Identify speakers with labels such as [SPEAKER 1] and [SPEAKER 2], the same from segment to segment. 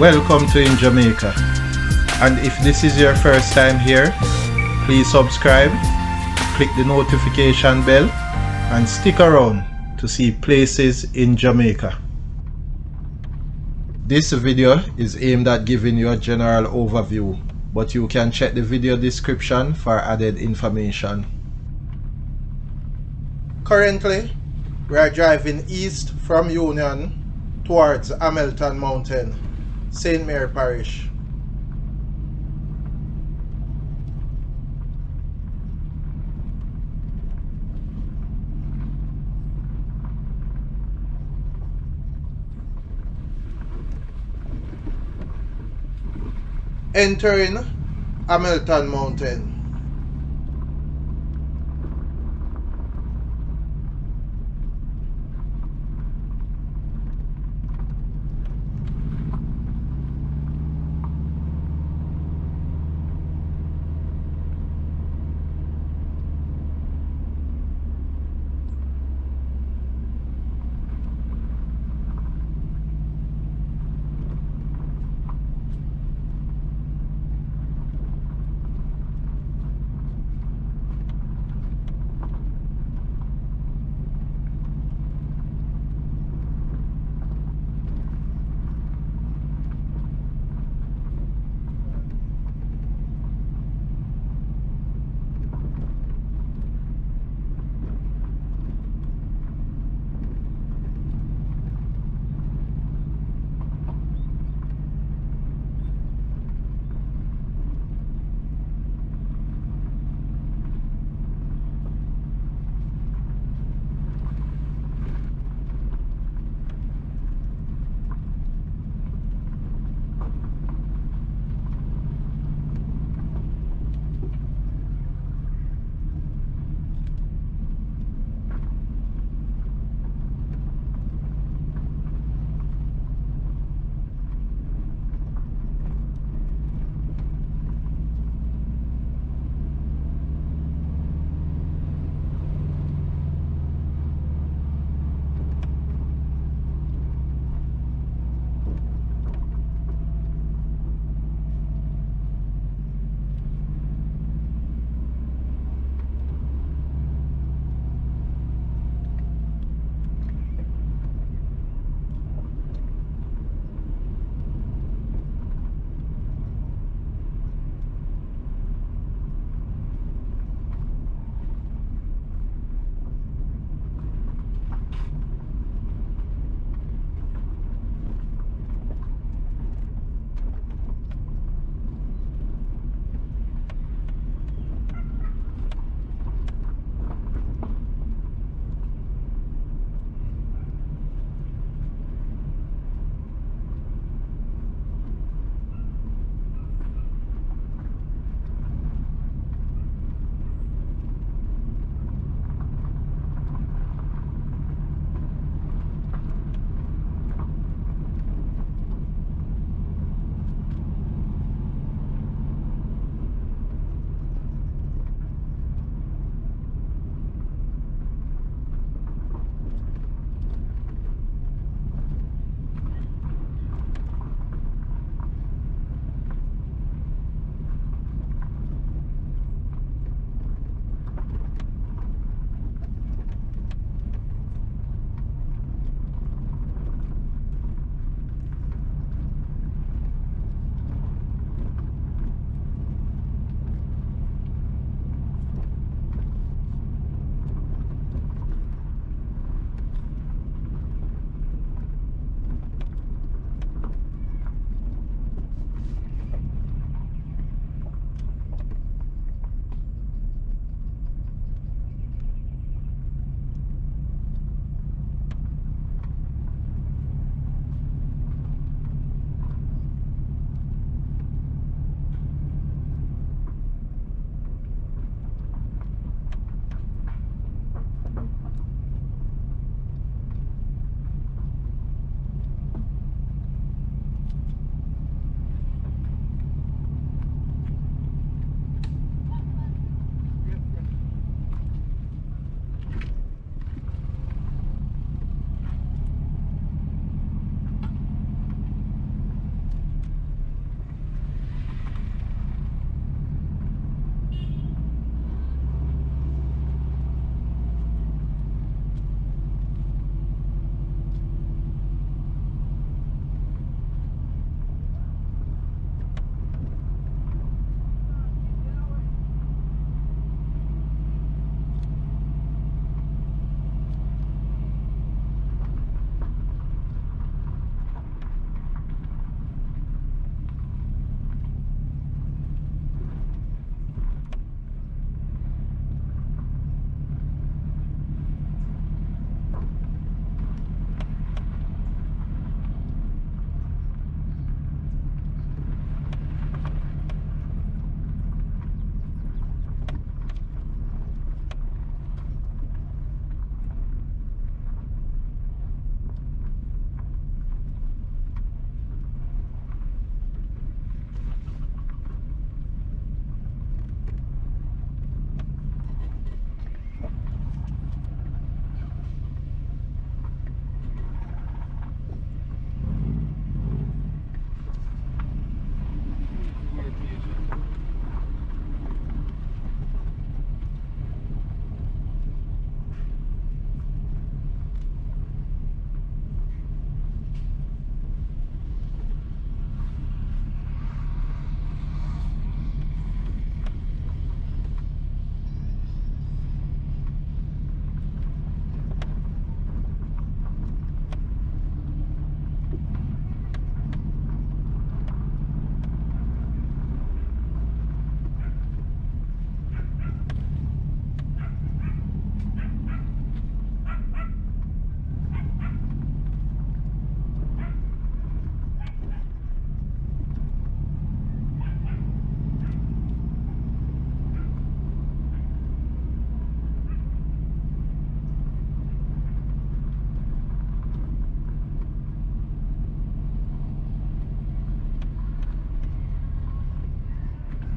[SPEAKER 1] Welcome to In Jamaica. And if this is your first time here, please subscribe, click the notification bell, and stick around to see places in Jamaica. This video is aimed at giving you a general overview, but you can check the video description for added information. Currently, we are driving east from Union towards Hamilton Mountain, St. Mary Parish. Entering Hamilton Mountain.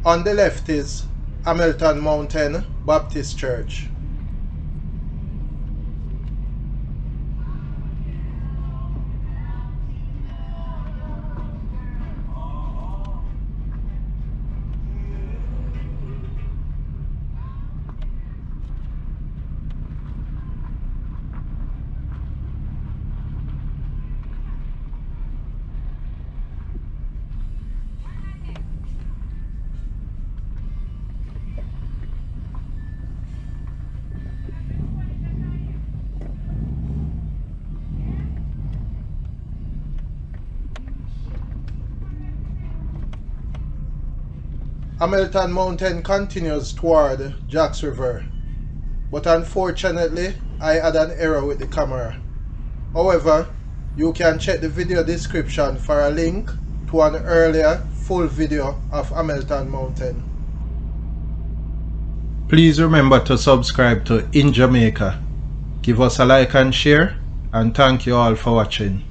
[SPEAKER 1] On the left is Hamilton Mountain Baptist Church. Hamilton Mountain continues toward Jacks River, but unfortunately I had an error with the camera. However, you can check the video description for a link to an earlier full video of Hamilton Mountain. Please remember to subscribe to In Jamaica. Give us a like and share, and thank you all for watching.